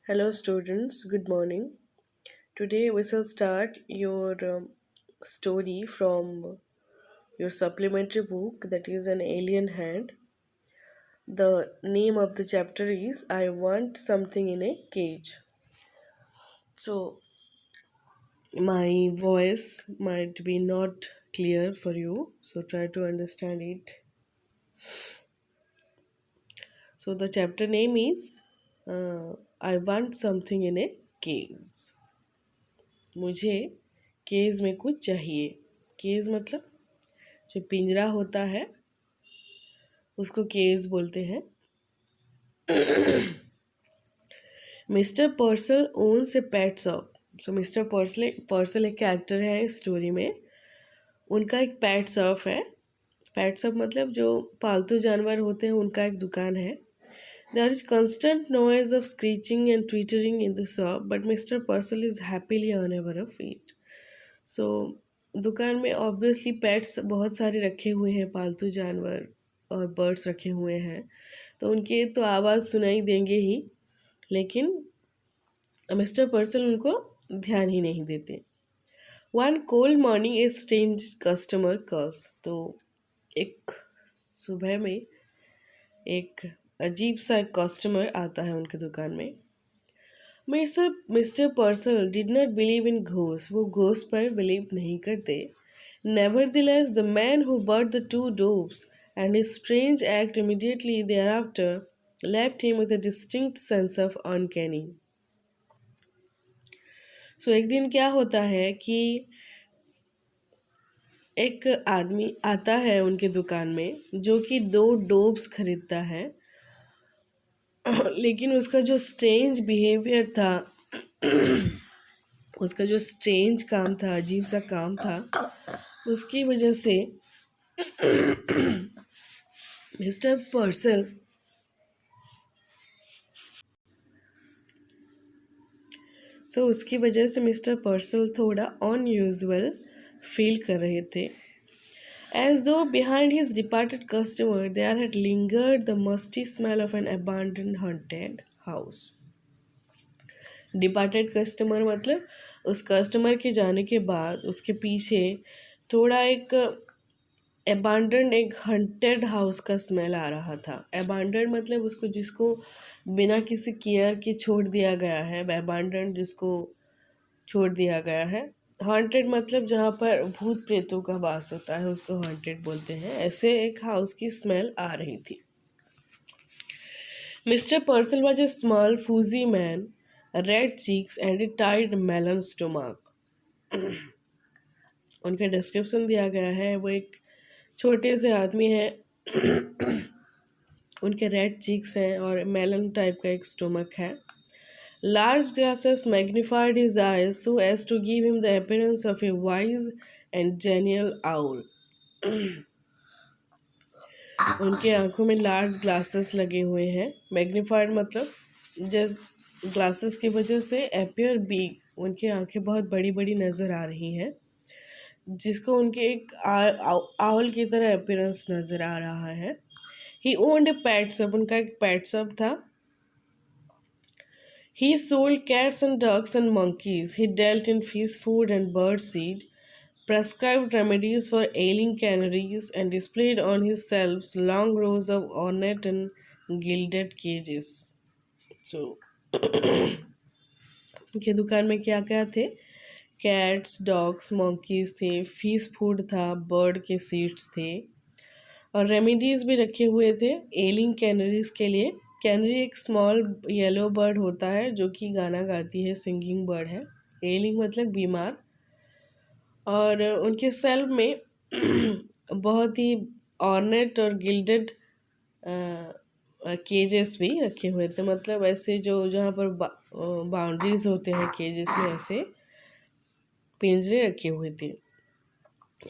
Hello, students. Good morning. Today we shall start your story from your supplementary book that is An Alien Hand. The name of the chapter is I Want Something in a Cage. So, my voice might be not clear for you, so try to understand it. So, the chapter name is I Want Something in a Cage. मुझे cage में कुछ चाहिए. Cage मतलब जो पिंजरा होता है उसको केज बोलते हैं. मिस्टर पर्सल ओन्स ए पेट शॉप. सो मिस्टर पर्सल एक कैरेक्टर है इस स्टोरी में. उनका एक पेट शॉप है. पेट शॉप मतलब जो पालतू जानवर होते हैं उनका एक दुकान है. There is constant noise of screeching and twittering in the shop but mister Purcell is happily unaware of it. So दुकान में ऑब्वियसली पेट्स बहुत सारे रखे हुए हैं, पालतू जानवर और बर्ड्स रखे हुए हैं, तो उनके तो आवाज़ सुनाई देंगे ही, लेकिन मिस्टर पर्सन उनको ध्यान ही नहीं देते. One cold morning a strange customer calls. तो एक सुबह में एक अजीब सा कस्टमर आता है उनके दुकान में. Mister पर्सल did not believe in ghost. वो घोस्ट पर बिलीव नहीं करते. Nevertheless, the man who bought the two doves and his strange act immediately thereafter left him with a distinct sense of uncanny. So एक दिन क्या होता है कि एक आदमी आता है उनके दुकान में जो कि दो डोब्स खरीदता है. लेकिन उसका जो स्ट्रेंज बिहेवियर था, उसका जो स्ट्रेंज काम था, अजीब सा काम था, उसकी वजह से मिस्टर पर्सल उसकी वजह से मिस्टर पर्सल थोड़ा अनयूजुअल फील कर रहे थे. As though behind his departed customer there had lingered the musty smell of an abandoned haunted house. Departed customer मतलब उस कस्टमर के जाने के बाद उसके पीछे थोड़ा एक अबैंडन्ड, एक हंटेड हाउस का स्मेल आ रहा था. अबैंडन्ड मतलब उसको जिसको बिना किसी केयर के छोड़ दिया गया है, अबैंडन्ड जिसको छोड़ दिया गया है. हॉन्टेड मतलब जहाँ पर भूत प्रेतों का वास होता है उसको हॉन्टेड बोलते हैं. ऐसे एक हाउस की स्मेल आ रही थी. Mister Purcell was a small fuzzy man, red cheeks and a tight melon stomach. उनका डिस्क्रिप्शन दिया गया है. वो एक छोटे से आदमी हैं. उनके रेड चीक्स हैं और मेलन टाइप का एक स्टोमक है. Large glasses magnified his eyes so as to give him the appearance of a wise and genial owl. उनके आंखों में लार्ज ग्लासेस लगे हुए हैं. मैग्निफाइड मतलब जैस ग्लासेस की वजह से अपीयर बिग, उनकी आंखें बहुत बड़ी बड़ी नज़र आ रही हैं, जिसको उनके एक आउल की तरह अपीयरेंस नज़र आ रहा है. ही ओन्ड ए पेट शॉप. उनका एक पेट शॉप था. ही sold cats and dogs and monkeys. He dealt in fish food and bird seed, prescribed remedies for ailing canaries, and displayed on his shelves long rows of ornate and gilded cages. So उनके दुकान में क्या क्या थे? Cats, dogs, monkeys थे, fish food था, bird के seeds थे और रेमेडीज़ भी रखे हुए थे एलिंग कैनरीज के लिए. कैनरी एक स्मॉल येलो बर्ड होता है जो कि गाना गाती है, सिंगिंग बर्ड है. एलिंग मतलब बीमार. और उनके सेल्फ में बहुत ही ऑर्नेट और गिल्डेड केजेस भी रखे हुए थे. मतलब ऐसे जो जहाँ पर बाउंड्रीज होते हैं केजेस में, ऐसे पिंजरे रखे हुए थे.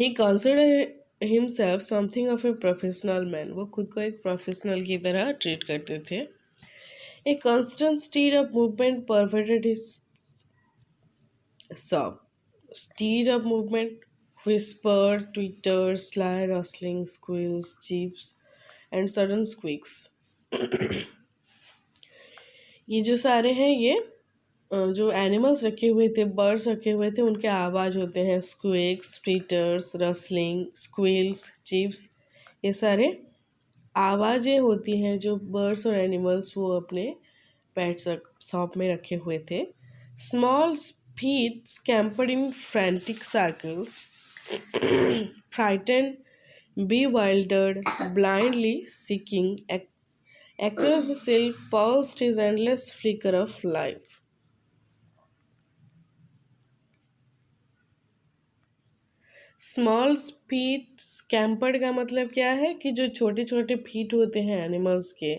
He consider himself something of a professional man. वो खुद को एक प्रोफेशनल की तरह ट्रीट करते थे. A constant stead of movement perfected his shop. Stead of movement, whisper, twitter, sly rustling, squeals, cheeps, and sudden squeaks. ये जो सारे हैं ये जो एनिमल्स रखे हुए थे, बर्ड्स रखे हुए थे, उनके आवाज़ होते हैं स्क्वेक्स, ट्वीटर्स, रसलिंग, स्क्विल्स, चिप्स। ये सारे आवाज़ें होती हैं जो बर्ड्स और एनिमल्स वो अपने पेट्स शॉप में रखे हुए थे। Small feet scampered in frantic circles, frightened, bewildered, blindly seeking across the silk pulsed his endless flicker of life. Small feet scampered का मतलब क्या है कि जो छोटे छोटे फीट होते हैं एनिमल्स के,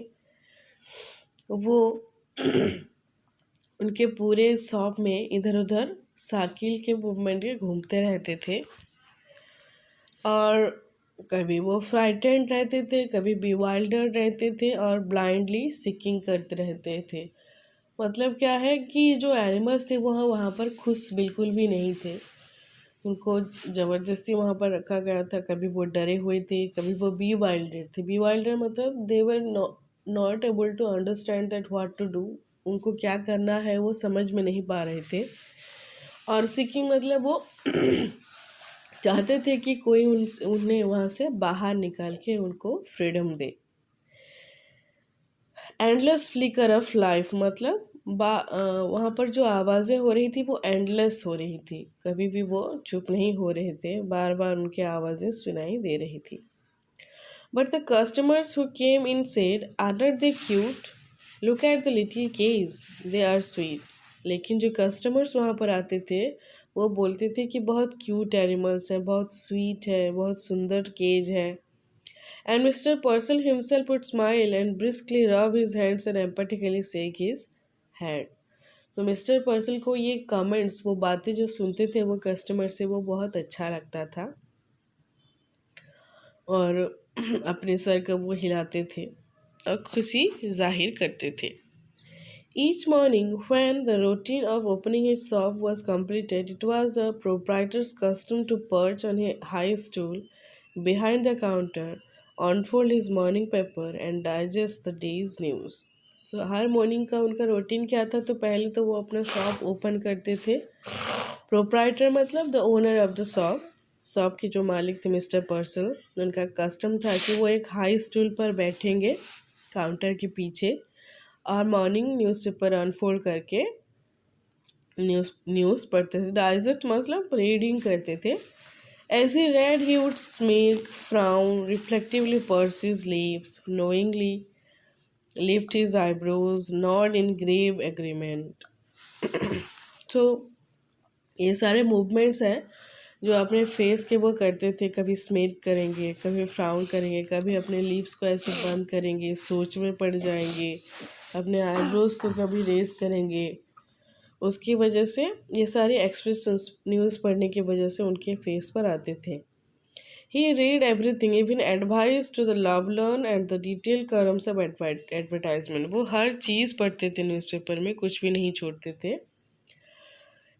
वो उनके पूरे शॉप में इधर उधर सर्किल के मूवमेंट के घूमते रहते थे और कभी वो फ्राइटेंड रहते थे, कभी बिवाइल्डर्ड रहते थे और ब्लाइंडली सीकिंग करते रहते थे। मतलब क्या है कि जो एनिमल्स थे वो वहाँ पर खुश बिल्कुल भी नहीं थे, उनको ज़बरदस्ती वहाँ पर रखा गया था। कभी वो डरे हुए थे, कभी वो बी वाइल्डेड थे। बी वाइल्डेड मतलब they were not able to understand that what to do, उनको क्या करना है वो समझ में नहीं पा रहे थे। और सीकिंग मतलब वो चाहते थे कि कोई उन्हें वहाँ से बाहर निकाल के उनको फ्रीडम दे। एंडलेस फ्लिकर ऑफ लाइफ मतलब वहाँ पर जो आवाज़ें हो रही थी वो एंडलेस हो रही थी, कभी भी वो चुप नहीं हो रहे थे, बार बार उनकी आवाज़ें सुनाई दे रही थी। But the customers who came in said, are they cute, look at the little cage, they are sweet. लेकिन जो कस्टमर्स वहाँ पर आते थे वो बोलते थे कि बहुत क्यूट एनिमल्स हैं, बहुत स्वीट है, बहुत सुंदर केज है। And Mr. Purcell himself would smile and briskly rub his hands and emphatically shake his hand. So mister पर्सल को ये कमेंट्स, वो बातें जो सुनते थे वो कस्टमर से, वो बहुत अच्छा लगता था और अपने सर को वो हिलाते थे और खुशी जाहिर करते थे। Each morning, when the routine of opening his shop was completed, it was the proprietor's custom to perch on a high stool behind the counter, unfold his morning paper, and digest the day's news. So her morning का उनका routine क्या था, तो पहले तो वो अपना shop open करते थे। प्रोप्राइटर मतलब the owner of the shop, shop के जो मालिक थे मिस्टर पर्सल, उनका कस्टम था कि वो एक हाई स्टूल पर बैठेंगे काउंटर के पीछे और मॉर्निंग न्यूज़पेपर अनफोल्ड करके न्यूज़ पढ़ते थे। डाइजेस्ट मतलब रीडिंग करते थे। As he read, he would smirk, frown, reflectively purse his lips, knowingly lift his eyebrows, nod in grave agreement. तो ये सारे मूवमेंट्स हैं जो अपने फेस के वो करते थे। कभी स्मेक करेंगे, कभी फ्राउन करेंगे, कभी अपने लिप्स को ऐसे बंद करेंगे, सोच में पड़ जाएंगे, अपने आईब्रोज को कभी रेज करेंगे। उसकी वजह से ये सारे एक्सप्रेशंस न्यूज़ पढ़ने की वजह से उनके फेस पर आते थे। He read everything, even advice to the love lorn and the detail columns of advertisement. वो हर चीज़ पढ़ते थे न्यूज़पेपर में, कुछ भी नहीं छोड़ते थे।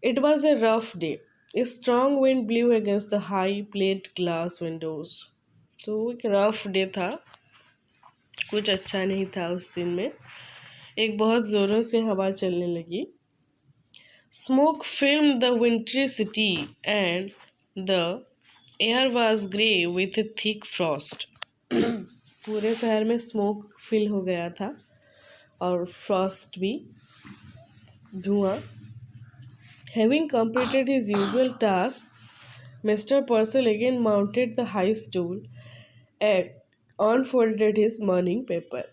It was a rough day, a strong wind blue against the high plate glass Windows. तो एक रफ डे था, कुछ अच्छा नहीं था उस दिन में। एक बहुत ज़ोरों से हवा चलने लगी। Smoke filmed the wintry city and the air was grey with a thick frost. पूरे शहर में स्मोक फिल हो गया था और फ्रॉस्ट भी, धुआं। Having completed his usual task, Mr. Purcell again mounted the high stool and unfolded his morning paper.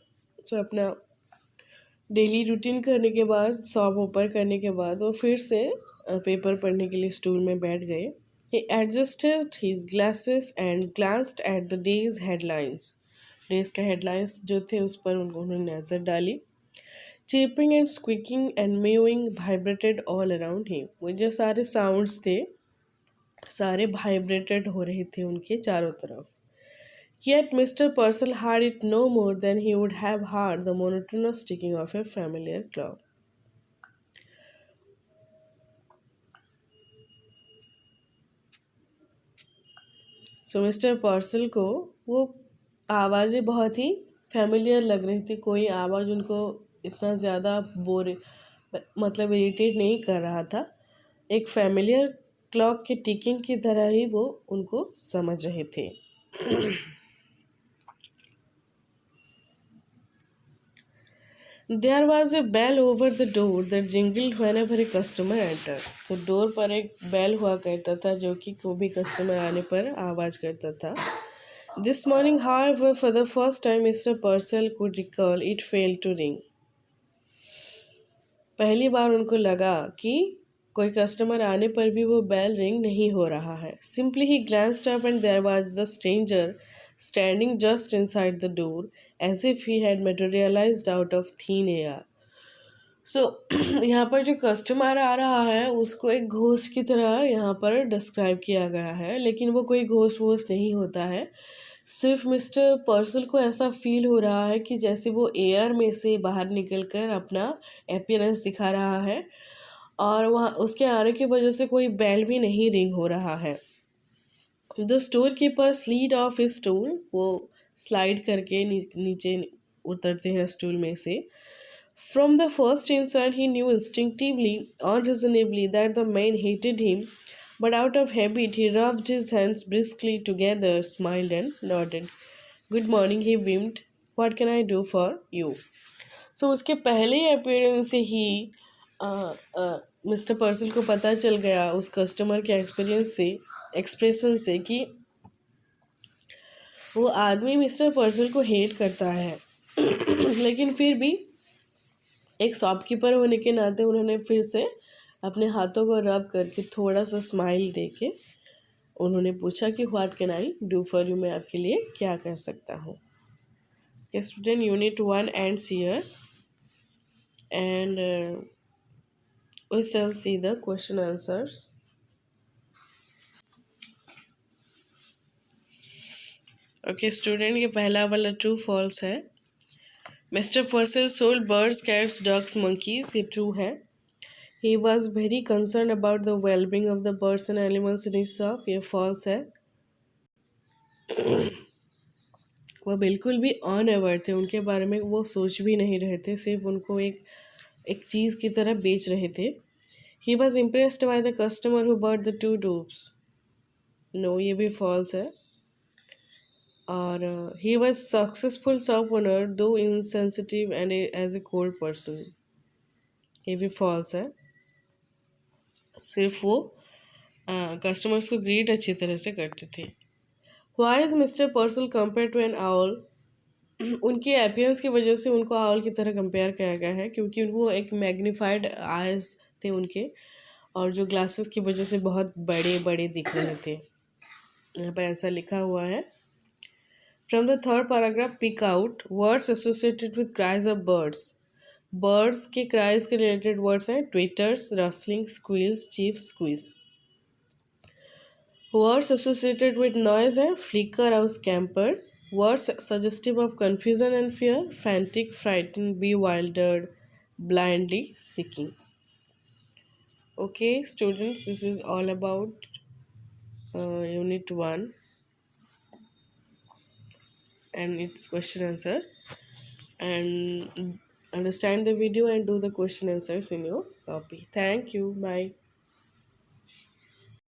So अपना डेली रूटीन करने के बाद, शॉप ओपन करने के बाद वो फिर से पेपर पढ़ने के लिए स्टूल में बैठ गए। He adjusted his glasses and glanced at the day's headlines. Days का हेडलाइंस जो थे उस पर उन्होंने नज़र डाली। Chirping and squeaking and mewing vibrated all around him. वो जो सारे साउंड्स थे सारे वाइब्रेटेड हो रहे थे उनके चारों तरफ। Yet Mr. Purcell heard it no more than he would have heard the monotonous ticking of a familiar clock. So Mr. Purcell को वो आवाज़ें बहुत ही फैमिलियर लग रही थी, कोई आवाज़ उनको इतना ज़्यादा बोर मतलब इरिटेट नहीं कर रहा था। एक फैमिलियर क्लॉक के टिकिंग की तरह ही वो उनको समझ रहे थे। There was a bell over the door that jingled whenever a customer entered. तो डोर पर एक बेल हुआ करता था जो कि कोई भी कस्टमर आने पर आवाज़ करता था। This morning, however, for the first time, Mr. Purcell could recall it failed to ring. पहली बार उनको लगा कि कोई कस्टमर आने पर भी वो बेल रिंग नहीं हो रहा है। Simply he glanced up and there was the stranger standing just inside the door as if he had materialized out of thin air. सो यहाँ पर जो कस्टमर आ रहा है उसको एक घोस्ट की तरह यहाँ पर डिस्क्राइब किया गया है, लेकिन वो कोई घोस्ट वोस्ट नहीं होता है। सिर्फ मिस्टर पर्सल को ऐसा फील हो रहा है कि जैसे वो एयर में से बाहर निकल कर अपना अपीयरेंस दिखा रहा है, और वहाँ उसके आने की वजह से कोई बेल भी नहीं रिंग हो रहा है। The store keeper slid off stool, वो स्लाइड करके नीचे उतरते हैं स्टूल में से। From the first instant, he knew instinctively, unreasonably, that the man hated him, but out of habit, he rubbed his hands briskly together, smiled, and nodded. Good morning, he beamed. What can I do for you? So, उसके पहले appearance से ही mister पर्सल को पता चल गया उस customer के expression से कि वो आदमी मिस्टर पर्सल को हेट करता है। लेकिन फिर भी एक शॉपकीपर होने के नाते उन्होंने फिर से अपने हाथों को रब करके थोड़ा सा स्माइल देके उन्होंने पूछा कि what can I do for you, मैं आपके लिए क्या कर सकता हूँ। Student, unit 1 ends here and we shall see the question answers. Okay student, ये पहला वाला ट्रू फॉल्स है। Mister Purcell sold birds, cats, dogs, monkeys, ये ट्रू है। He was very concerned about the well-being of the birds and animals in his shop, ये false है। वह बिल्कुल भी अनअवेयर थे, उनके बारे में वो सोच भी नहीं रहे थे, सिर्फ उनको एक चीज़ की तरह बेच रहे थे। He was impressed by the customer who bought the 2 doves, no ये भी false है। और he was successful shop owner though insensitive and as a cold person, ये भी false है। सिर्फ वो कस्टमर्स को ग्रीट अच्छी तरह से करते थे। Why is mister Purcell compare to an owl, उनके अपीयरेंस की वजह से उनको आउल की तरह कंपेयर किया गया है क्योंकि वो एक मैग्नीफाइड आइज थे उनके, और जो ग्लासेस की वजह से बहुत बड़े बड़े दिख रहे थे। यहाँ पर ऐसा लिखा हुआ है। From the third paragraph pick out words associated with cries of birds. Birds के क्राइज के रिलेटेड वर्ड्स हैं twitters, rustling, squeals, chief, squeeze. Words associated with noise हैं flicker और scamper. Words suggestive of confusion and fear, frantic, frightened, bewildered, blindly seeking. Okay, students, this is all about Unit 1 and its question answer. And understand the video and do the question answers in your copy. Thank you. Bye.